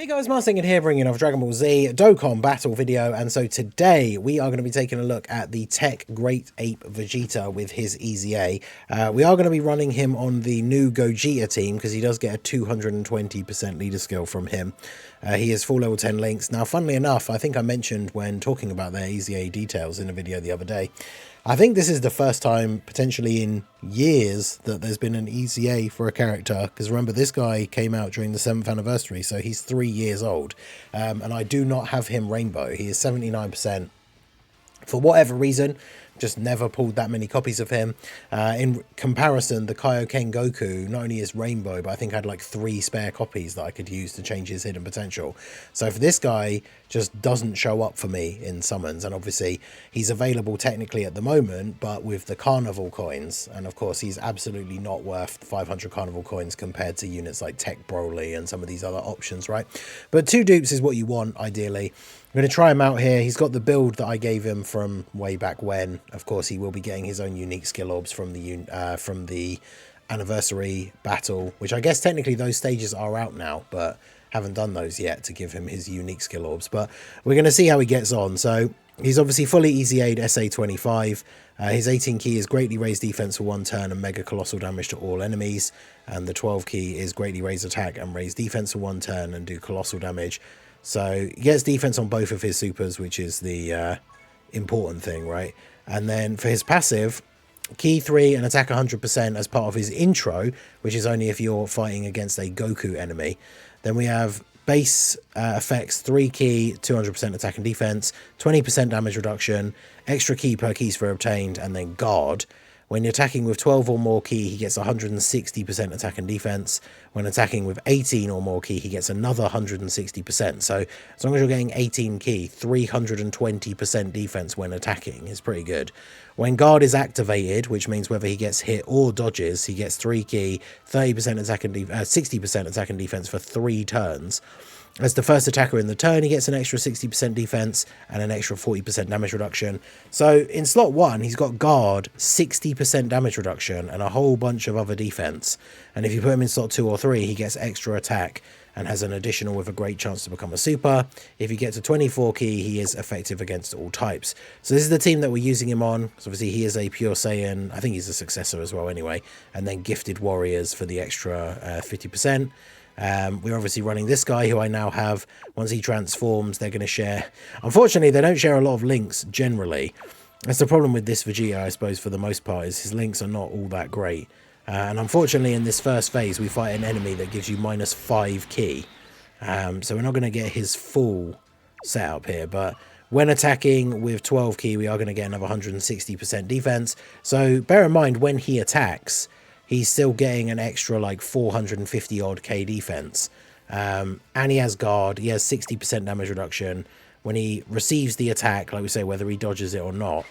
Hey guys, Martin here bringing another Dragon Ball Z Dokkan battle video, and so today we are going to be taking a look at the Tech Great Ape Vegeta with his EZA. We are going to be running him on the new Gogeta team because he does get a 220% leader skill from him. He is full level 10 links. Now, funnily enough, I think I mentioned when talking about their EZA details in a video the other day, I think this is the first time, potentially in years, that there's been an EZA for a character. Because remember, this guy came out during the 7th anniversary, so he's 3 years old. And I do not have him rainbow. He is 79%. For whatever reason, just never pulled that many copies of him. In comparison, the Kaioken Goku not only is rainbow, but I think I had like 3 spare copies that I could use to change his hidden potential. So if this guy just doesn't show up for me in summons, and obviously he's available technically at the moment, but with the carnival coins, and of course he's absolutely not worth 500 carnival coins compared to units like Tech Broly and some of these other options, right? But 2 dupes is what you want ideally. I'm going to try him out here. He's got the build that I gave him from way back when. Of course, he will be getting his own unique skill orbs from the anniversary battle, which I guess technically those stages are out now, but haven't done those yet to give him his unique skill orbs. But we're going to see how he gets on. So he's obviously fully EZA'd SA25. His 18 key is greatly raised defense for 1 turn and mega colossal damage to all enemies. And the 12 key is greatly raise attack and raise defense for 1 turn and do colossal damage. So he gets defense on both of his supers, which is the important thing, right? And then for his passive, key 3 and attack 100% as part of his intro, which is only if you're fighting against a Goku enemy. Then we have base effects, 3 key, 200% attack and defense, 20% damage reduction, extra key per key sphere obtained, and then guard. When you're attacking with 12 or more key, he gets 160% attack and defense. When attacking with 18 or more key, he gets another 160%. So as long as you're getting 18 key, 320% defense when attacking is pretty good. When guard is activated, which means whether he gets hit or dodges, he gets 3 key, 30% attack and 60% attack and defense for 3 turns. As the first attacker in the turn, he gets an extra 60% defense and an extra 40% damage reduction. So in slot 1, he's got guard, 60% damage reduction, and a whole bunch of other defense. And if you put him in slot 2 or 3, he gets extra attack and has an additional with a great chance to become a super. If you get to 24 key, he is effective against all types. So this is the team that we're using him on. So obviously he is a pure Saiyan. I think he's a successor as well anyway. And then gifted warriors for the extra 50%. We're obviously running this guy who I now have. Once he transforms, they're going to share. Unfortunately, they don't share a lot of links generally. That's the problem with this Vegeta, I suppose, for the most part, is his links are not all that great. And unfortunately, in this first phase, we fight an enemy that gives you -5 key. So we're not going to get his full setup here. But when attacking with 12 key, we are going to get another 160% defense. So bear in mind, when he attacks, he's still getting an extra like 450 odd K defense. And he has guard. He has 60% damage reduction. When he receives the attack, like we say, whether he dodges it or not,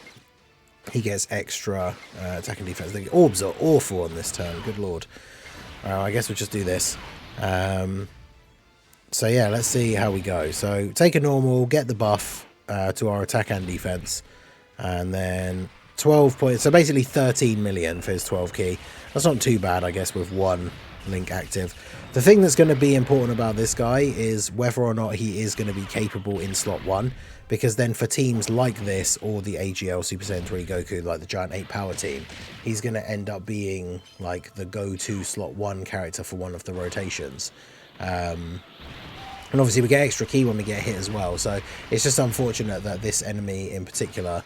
he gets extra attack and defense. The orbs are awful on this turn. Good lord. I guess we'll just do this. So yeah, let's see how we go. So take a normal, get the buff to our attack and defense. And then 12 points. So basically 13 million for his 12 key. That's not too bad, I guess, with 1 link active. The thing that's going to be important about this guy is whether or not he is going to be capable in slot 1, because then for teams like this or the AGL Super Saiyan 3 Goku, like the Giant 8 Power team, he's going to end up being like the go-to slot 1 character for one of the rotations. And obviously we get extra key when we get hit as well, so it's just unfortunate that this enemy in particular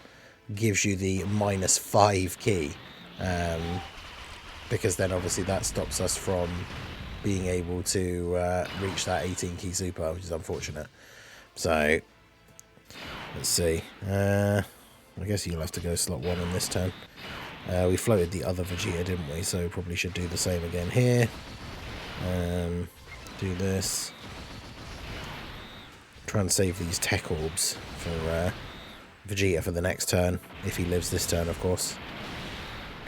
gives you the -5 key. Because then obviously that stops us from being able to reach that 18 key super, which is unfortunate. So let's see. I guess you'll have to go slot 1 on this turn. We floated the other Vegeta, didn't we? So we probably should do the same again here. Do this. Try and save these tech orbs for Vegeta for the next turn, if he lives this turn, of course.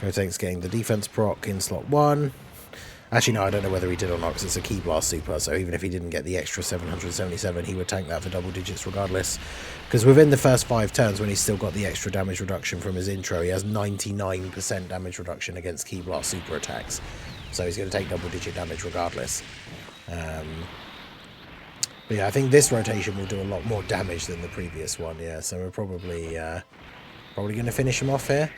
Gotenks getting the defense proc in slot 1. Actually, no, I don't know whether he did or not, because it's a Key Blast super, so even if he didn't get the extra 777, he would tank that for double digits regardless. Because within the first 5 turns, when he's still got the extra damage reduction from his intro, he has 99% damage reduction against Key Blast super attacks. So he's going to take double digit damage regardless. But yeah, I think this rotation will do a lot more damage than the previous one, yeah, so we're probably going to finish him off here.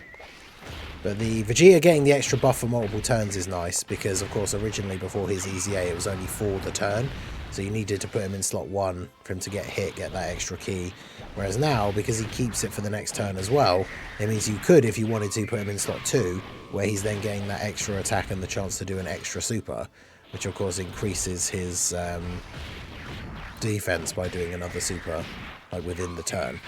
But the Vegeta getting the extra buff for multiple turns is nice, because of course originally before his EZA it was only for the turn, so you needed to put him in slot 1 for him to get hit, get that extra key. Whereas now, because he keeps it for the next turn as well, it means you could, if you wanted to, put him in slot 2, where he's then getting that extra attack and the chance to do an extra super, which of course increases his defense by doing another super like within the turn.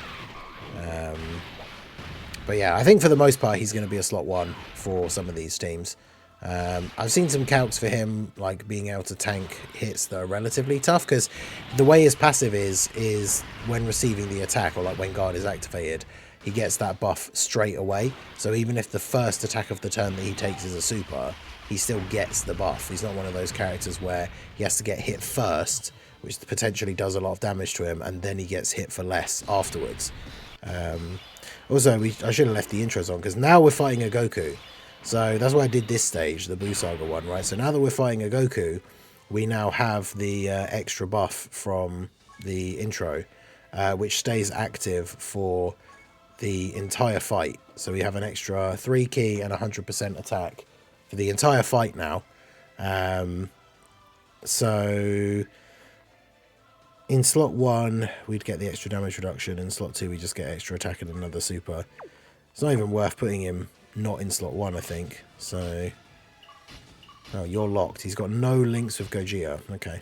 But yeah, I think for the most part he's going to be a slot 1 for some of these teams. I've seen some calcs for him like being able to tank hits that are relatively tough, because the way his passive is when receiving the attack, or like when guard is activated, he gets that buff straight away. So even if the first attack of the turn that he takes is a super, he still gets the buff. He's not one of those characters where he has to get hit first, which potentially does a lot of damage to him, and then he gets hit for less afterwards. Also, I should have left the intros on, because now we're fighting a Goku. So that's why I did this stage, the Buu Saga one, right? So now that we're fighting a Goku, we now have the extra buff from the intro, which stays active for the entire fight. So we have an extra 3 key and 100% attack for the entire fight now. So in slot 1, we'd get the extra damage reduction. In slot 2, we just get extra attack and another super. It's not even worth putting him not in slot 1, I think. So, oh, you're locked. He's got no links with Gogeta. Okay,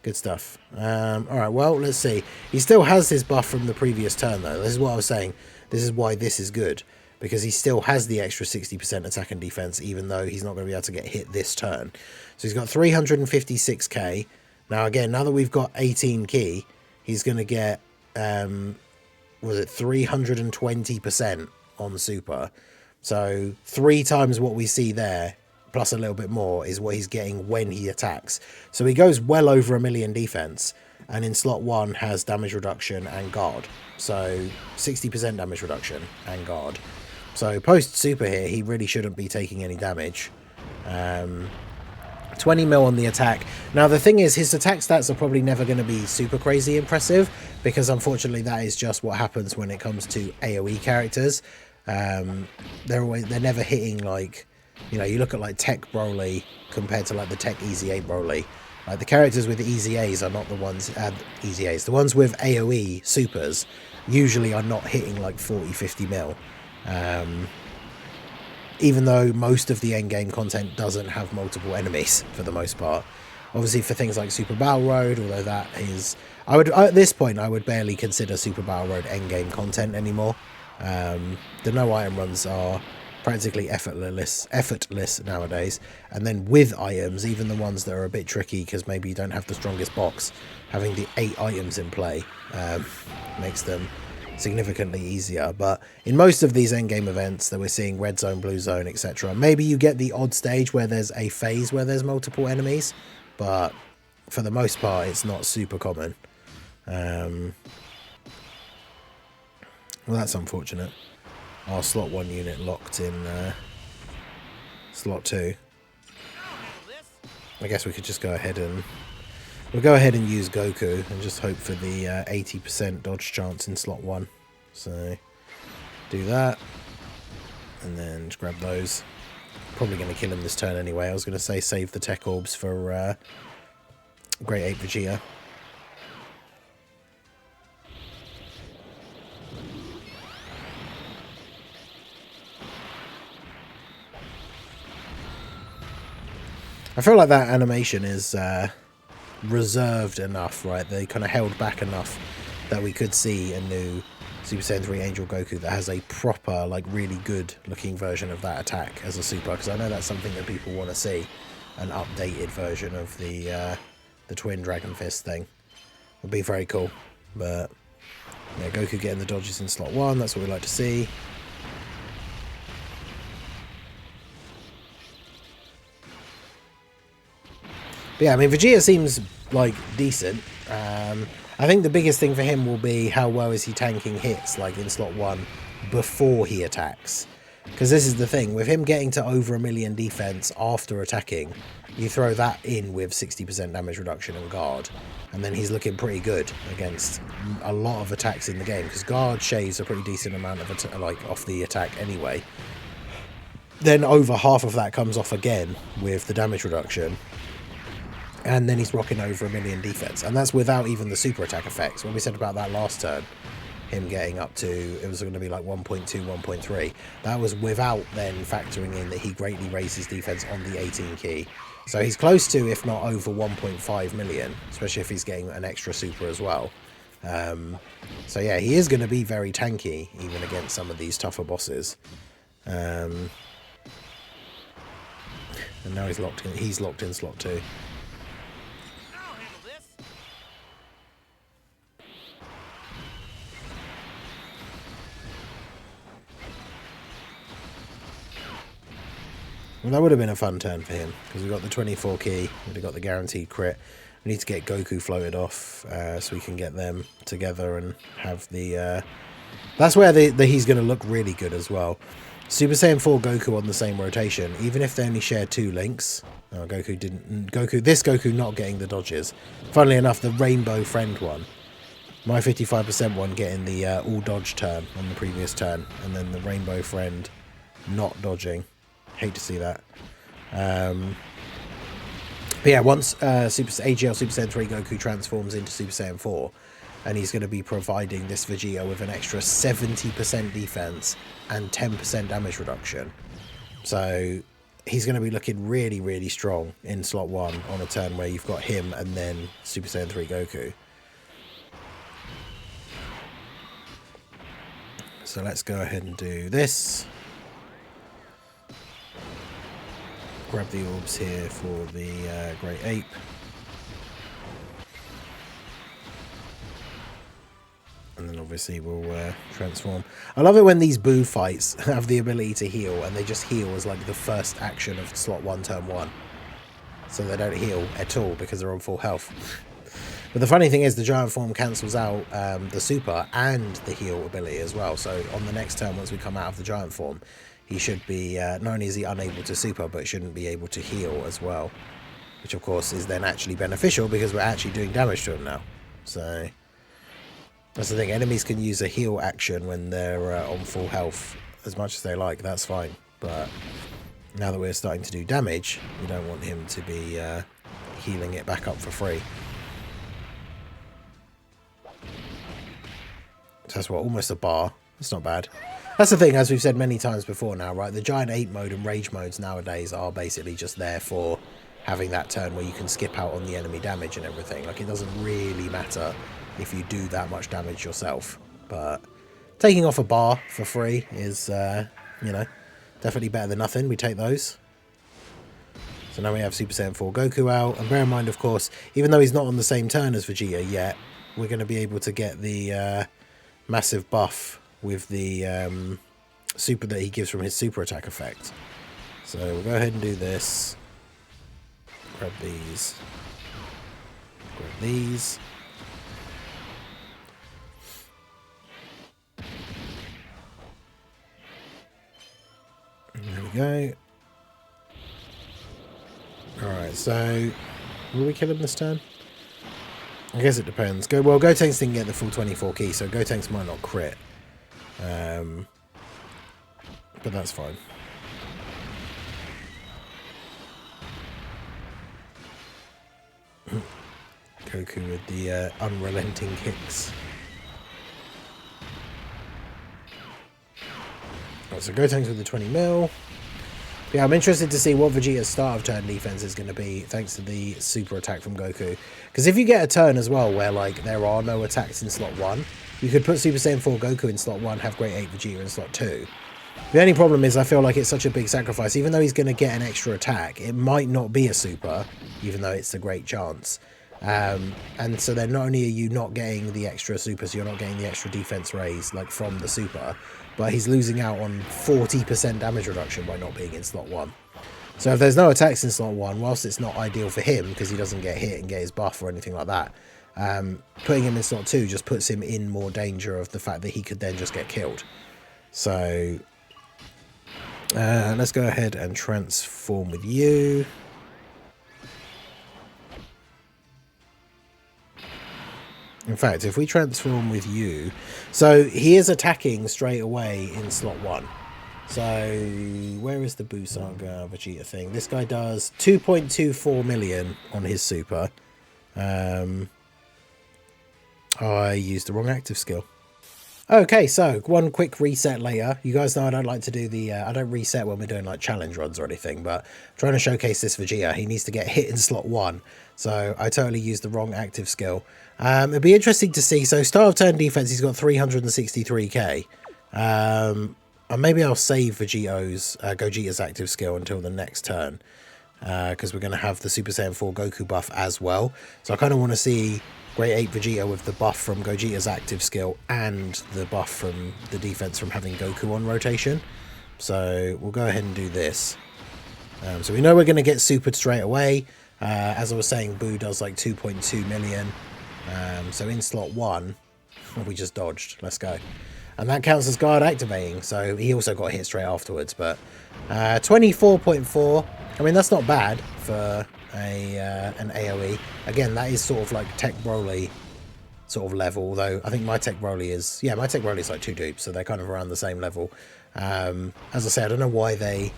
good stuff. Alright, well, let's see. He still has his buff from the previous turn, though. This is what I was saying. This is why this is good, because he still has the extra 60% attack and defense, even though he's not going to be able to get hit this turn. So he's got 356k. Now, again, now that we've got 18 key, he's going to get, was it 320% on super. So 3 times what we see there, plus a little bit more, is what he's getting when he attacks. So he goes well over 1 million defense, and in slot 1 has damage reduction and guard. So 60% damage reduction and guard. So post super here, he really shouldn't be taking any damage. 20 mil on the attack. Now the thing is, his attack stats are probably never going to be super crazy impressive, because unfortunately that is just what happens when it comes to AoE characters. They're never hitting, like, you know, you look at like Tech Broly compared to like the Tech EZA Broly. Like the characters with EZAs are not the ones, EZAs, the ones with AoE supers usually are not hitting like 40-50 mil. Even though most of the endgame content doesn't have multiple enemies for the most part. Obviously for things like Super Battle Road, although that is, at this point I would barely consider Super Battle Road endgame content anymore. The no item runs are practically effortless nowadays, and then with items, even the ones that are a bit tricky because maybe you don't have the strongest box, having the 8 items in play makes them significantly easier. But in most of these endgame events that we're seeing, red zone, blue zone, etc., maybe you get the odd stage where there's a phase where there's multiple enemies, but for the most part it's not super common. Well, that's unfortunate. Our slot 1 unit locked in slot 2. I guess we could just go ahead and use Goku and just hope for the 80% dodge chance in slot 1. So do that, and then just grab those. Probably going to kill him this turn anyway. I was going to say save the tech orbs for Great Ape Vegeta. I feel like that animation is reserved enough, right? They kind of held back enough that we could see a new Super Saiyan 3 Angel Goku that has a proper, like, really good looking version of that attack as a super, because I know that's something that people want to see, an updated version of the twin Dragon Fist thing. Would be very cool. But yeah, Goku getting the dodges in slot 1, that's what we like to see. But yeah, I mean, Vegeta seems like decent. I think the biggest thing for him will be how well is he tanking hits, like in slot 1, before he attacks. Because this is the thing, with him getting to over 1 million defense after attacking, you throw that in with 60% damage reduction and guard, and then he's looking pretty good against a lot of attacks in the game, because guard shaves a pretty decent amount of off the attack anyway. Then over half of that comes off again with the damage reduction, and then he's rocking over 1 million defense, and that's without even the super attack effects. What we said about that last turn, him getting up to, it was going to be like 1.2, 1.3. That was without then factoring in that he greatly raised his defense on the 18 key. So he's close to, if not over 1.5 million, especially if he's getting an extra super as well. So yeah, he is going to be very tanky, even against some of these tougher bosses. And now he's locked in slot 2. Well, that would have been a fun turn for him, because we got the 24 key, we'd have got the guaranteed crit. We need to get Goku floated off, so we can get them together and have the... That's where he's going to look really good as well. Super Saiyan 4 Goku on the same rotation, even if they only share 2 links. Oh, this Goku not getting the dodges. Funnily enough, the Rainbow Friend one. My 55% one getting the all dodge turn on the previous turn, and then the Rainbow Friend not dodging. Hate to see that. But yeah, once AGL Super Saiyan 3 Goku transforms into Super Saiyan 4, and he's going to be providing this Vegeta with an extra 70% defense and 10% damage reduction. So he's going to be looking really, really strong in slot 1 on a turn where you've got him and then Super Saiyan 3 Goku. So let's go ahead and do this. Grab the orbs here for the Great Ape. And then obviously we'll transform. I love it when these Boo fights have the ability to heal, and they just heal as like the first action of slot 1, turn 1. So they don't heal at all because they're on full health. But the funny thing is the giant form cancels out the super and the heal ability as well. So on the next turn, once we come out of the giant form, he should be, not only is he unable to super, but shouldn't be able to heal as well. Which of course is then actually beneficial because we're actually doing damage to him now. So that's the thing, enemies can use a heal action when they're on full health as much as they like, that's fine. But now that we're starting to do damage, we don't want him to be healing it back up for free. So that's what, almost a bar. That's not bad. That's the thing, as we've said many times before now, right? The Giant Ape mode and Rage modes nowadays are basically just there for having that turn where you can skip out on the enemy damage and everything. Like, it doesn't really matter if you do that much damage yourself. But taking off a bar for free is, you know, definitely better than nothing. We take those. So now we have Super Saiyan 4 Goku out. And bear in mind, of course, even though he's not on the same turn as Vegeta yet, we're going to be able to get the massive buff with the super that he gives from his super attack effect. So we'll go ahead and do this. Grab these. Grab these. There we go. Alright, so will we kill him this turn? I guess it depends. Well, Gotenks didn't get the full 24 key, so Gotenks might not crit. But that's fine. Goku with the unrelenting kicks. Right, so Gotenks with the 20 mil. Yeah, I'm interested to see what Vegeta's start of turn defense is going to be, thanks to the super attack from Goku. Because if you get a turn as well where, like, there are no attacks in slot 1, you could put Super Saiyan 4 Goku in slot 1, have Great Ape Vegeta in slot 2. The only problem is I feel like it's such a big sacrifice. Even though he's going to get an extra attack, it might not be a super, even though it's a great chance. And so then not only are you not getting the extra super, so you're not getting the extra defense raise, like, from the super, but he's losing out on 40% damage reduction by not being in slot 1. So if there's no attacks in slot 1, whilst it's not ideal for him because he doesn't get hit and get his buff or anything like that, putting him in slot 2 just puts him in more danger of the fact that he could then just get killed. So Let's go ahead and transform with you. In fact, if we transform with you... So he is attacking straight away in slot 1. So where is the Buu Saga Vegeta thing? This guy does 2.24 million on his super. I used the wrong active skill. Okay, so one quick reset later. You guys know I don't like to do the... I don't reset when we're doing like challenge runs or anything, but I'm trying to showcase this Vegeta. He needs to get hit in slot 1. So I totally used the wrong active skill. It'd be interesting to see. So start of turn defense, he's got 363k. And maybe I'll save Gogeta's active skill until the next turn. Because we're going to have the Super Saiyan 4 Goku buff as well. So I kind of want to see Great Ape Vegeta with the buff from Gogeta's active skill and the buff from the defense from having Goku on rotation. So we'll go ahead and do this. So we know we're going to get supered straight away. As I was saying, Buu does like 2.2 million. So in slot 1, we just dodged. Let's go. And that counts as guard activating. So he also got hit straight afterwards. But 24.4. I mean, that's not bad for an AoE. Again, that is sort of like Tech Broly sort of level, although I think my Tech Broly is... Yeah, my Tech Broly is like 2 dupes, so they're kind of around the same level. As I say, I don't know why they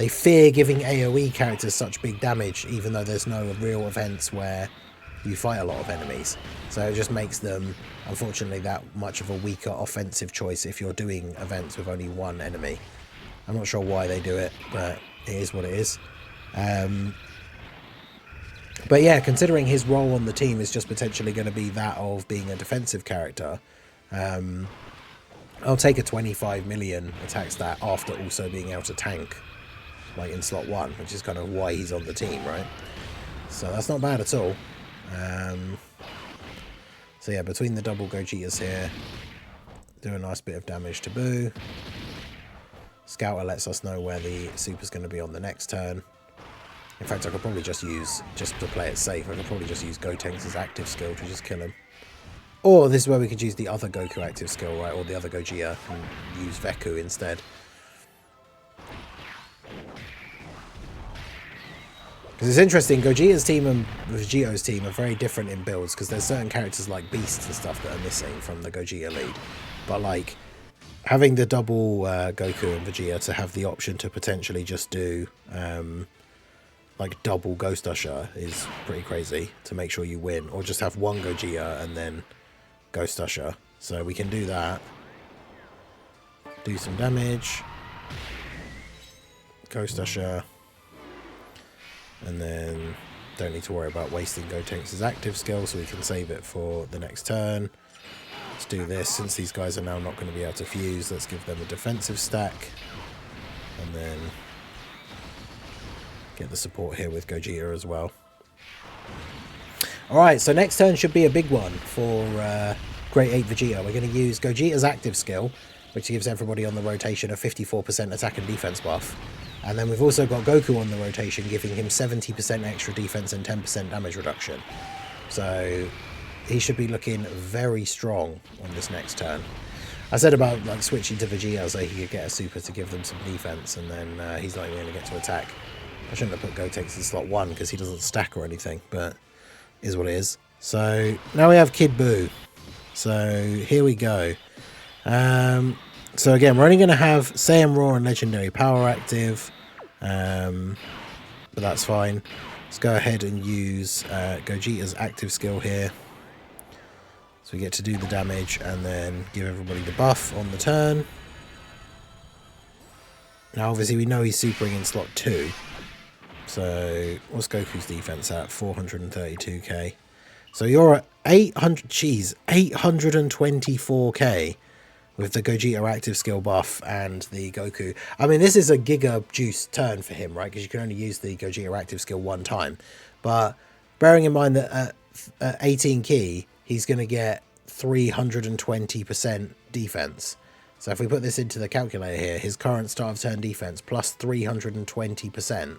fear giving AoE characters such big damage, even though there's no real events where you fight a lot of enemies. So it just makes them, unfortunately, that much of a weaker offensive choice if you're doing events with only one enemy. I'm not sure why they do it, but it is what it is. But yeah, considering his role on the team is just potentially going to be that of being a defensive character, I'll take a 25 million attack stat after also being able to tank, like in slot 1, which is kind of why he's on the team, right? So that's not bad at all. So yeah, between the double Gogetas here, do a nice bit of damage to Buu. Scouter lets us know where the super's going to be on the next turn. In fact, I could probably just to play it safe, I could probably just use Gotenks' active skill to just kill him. Or this is where we could use the other Goku active skill, right? Or the other Gogeta and use Veku instead. Because it's interesting, Gogeta's team and Vegito's team are very different in builds, because there's certain characters like Beasts and stuff that are missing from the Gogeta lead. But like, having the double Goku and Vegeta to have the option to potentially just do... like double Ghost Usher is pretty crazy to make sure you win, or just have one Gogeta and then Ghost Usher. So we can do that. Do some damage. Ghost Usher. And then don't need to worry about wasting Gotenks' active skill, so we can save it for the next turn. Let's do this. Since these guys are now not going to be able to fuse, let's give them a defensive stack. And then get the support here with Gogeta as well. Alright, so next turn should be a big one for Great Ape Vegeta. We're going to use Gogeta's active skill, which gives everybody on the rotation a 54% attack and defense buff. And then we've also got Goku on the rotation, giving him 70% extra defense and 10% damage reduction. So he should be looking very strong on this next turn. I said about like switching to Vegeta so he could get a super to give them some defense, and then he's not even going to get to attack. I shouldn't have put Gotenks in slot 1 because he doesn't stack or anything, but is what it is. So now we have Kid Buu. So here we go. So again, we're only going to have Saiyan Raw and Legendary Power active, but that's fine. Let's go ahead and use Gogeta's active skill here. So we get to do the damage and then give everybody the buff on the turn. Now obviously we know he's supering in slot 2. So what's Goku's defense at? 432k. So you're at 824k with the Gogeta active skill buff and the Goku. I mean, this is a giga juice turn for him, right? Because you can only use the Gogeta active skill one time. But bearing in mind that at 18 key, he's going to get 320% defense. So if we put this into the calculator here, his current start of turn defense plus 320%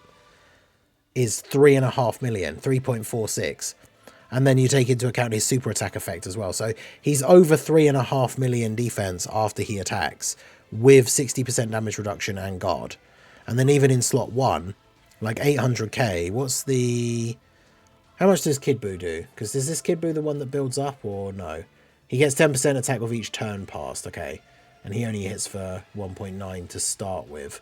is 3.5 million, 3.46. And then you take into account his super attack effect as well. So he's over 3.5 million defense after he attacks with 60% damage reduction and guard. And then even in slot 1, like 800k, what's the... How much does Kid Buu do? Because is this Kid Buu the one that builds up or no? He gets 10% attack with each turn passed, okay. And he only hits for 1.9 to start with.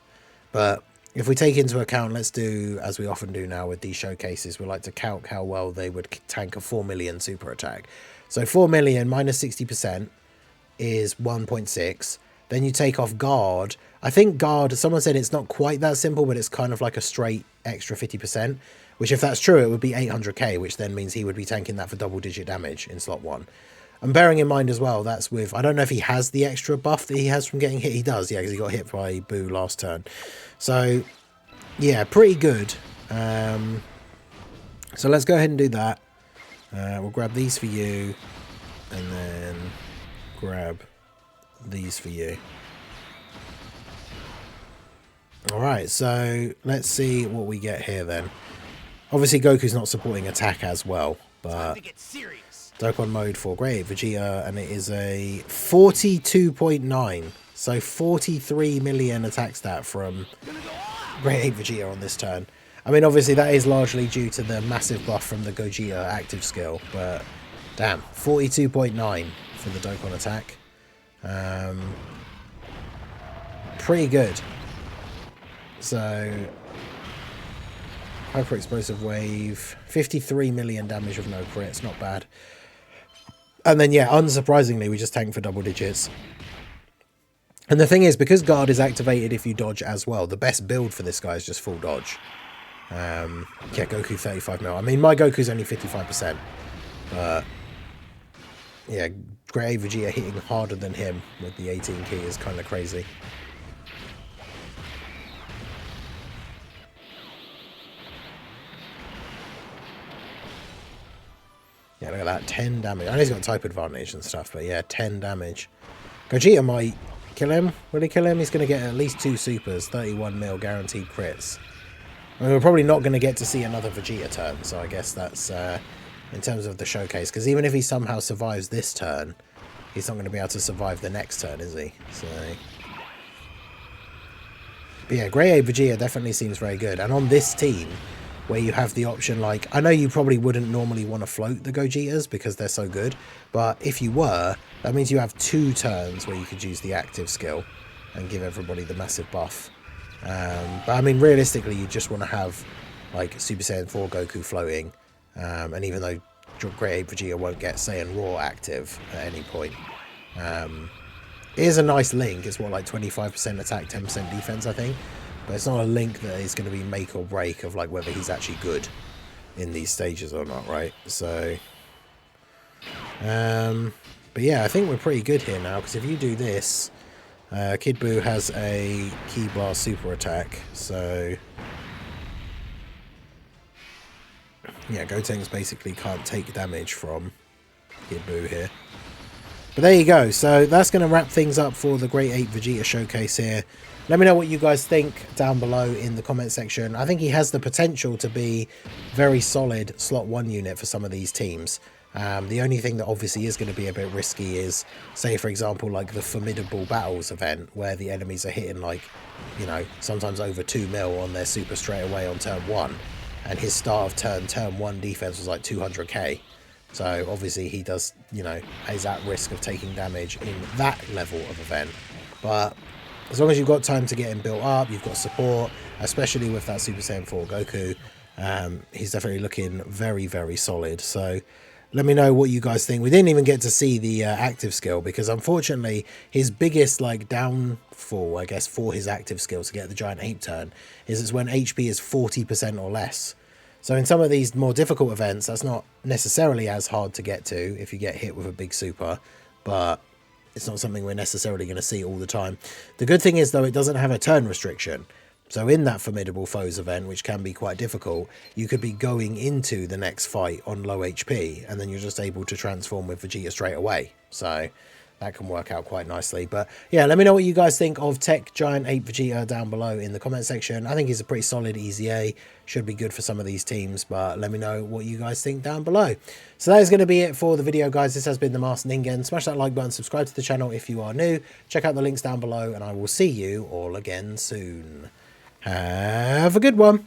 But if we take into account, let's do, as we often do now with these showcases, we like to calc how well they would tank a 4 million super attack. So 4 million minus 60% is 1.6. Then you take off guard. I think guard, someone said it's not quite that simple, but it's kind of like a straight extra 50%, which if that's true, it would be 800k, which then means he would be tanking that for double-digit damage in slot 1. And bearing in mind as well, that's with, I don't know if he has the extra buff that he has from getting hit. He does, yeah, because he got hit by Buu last turn. So, yeah, pretty good. So let's go ahead and do that. We'll grab these for you, and then grab these for you. Alright, so let's see what we get here then. Obviously Goku's not supporting attack as well, but Dokkan mode for Great Ape Vegeta, and it is a 42.9, so 43 million attack stat from Great Ape Vegeta on this turn. I mean, obviously that is largely due to the massive buff from the Gogeta active skill, but damn, 42.9 for the Dokkan attack. Pretty good. So, Hyper Explosive Wave, 53 million damage with no crits, not bad. And then, yeah, unsurprisingly, we just tank for double digits. And the thing is, because guard is activated if you dodge as well, the best build for this guy is just full dodge. Yeah, Goku 35 mil. I mean, my Goku's only 55%. But, yeah, Great Ape Vegeta hitting harder than him with the 18 key is kind of crazy. Yeah, look at that, 10 damage. I know he's got type advantage and stuff, but yeah, 10 damage. Gogeta might kill him. Will he kill him? He's going to get at least 2 supers, 31 mil, guaranteed crits. I mean, we're probably not going to get to see another Vegeta turn, so I guess that's in terms of the showcase. Because even if he somehow survives this turn, he's not going to be able to survive the next turn, is he? So, but yeah, Great Ape Vegeta definitely seems very good. And on this team, where you have the option, like, I know you probably wouldn't normally want to float the Gogetas because they're so good, but if you were, that means you have 2 turns where you could use the active skill and give everybody the massive buff. But I mean, realistically, you just want to have, like, Super Saiyan 4 Goku floating, and even though Great Ape Vegeta won't get Saiyan Raw active at any point, it is a nice link. It's what, like 25% attack, 10% defense, I think. But it's not a link that is going to be make or break of like whether he's actually good in these stages or not, right? So, but yeah, I think we're pretty good here now, because if you do this, Kid Buu has a Ki Blast super attack, so yeah, Gotenks basically can't take damage from Kid Buu here. But there you go. So that's going to wrap things up for the Great Ape Vegeta showcase here. Let me know what you guys think down below in the comment section. I think he has the potential to be very solid slot 1 unit for some of these teams. The only thing that obviously is going to be a bit risky is, say, for example, like the Formidable Battles event, where the enemies are hitting, like, you know, sometimes over 2 mil on their super straight away on turn 1. And his start of turn 1 defense was like 200k. So obviously he does, you know, is at risk of taking damage in that level of event. But as long as you've got time to get him built up, you've got support, especially with that Super Saiyan 4 Goku, he's definitely looking very, very solid. So let me know what you guys think. We didn't even get to see the active skill, because unfortunately his biggest like downfall, I guess, for his active skill to get the giant ape turn is it's when HP is 40% or less. So in some of these more difficult events, that's not necessarily as hard to get to if you get hit with a big super, but it's not something we're necessarily going to see all the time. The good thing is, though, it doesn't have a turn restriction. So in that Formidable Foes event, which can be quite difficult, you could be going into the next fight on low HP, and then you're just able to transform with Vegeta straight away. So that can work out quite nicely. But yeah, let me know what you guys think of Tech Giant Ape Vegeta down below in the comment section. I think he's a pretty solid EZA. Should be good for some of these teams, but let me know what you guys think down below. So that is going to be it for the video, guys. This has been the Master Ningen. Smash that like button, subscribe to the channel if you are new. Check out the links down below, and I will see you all again soon. Have a good one.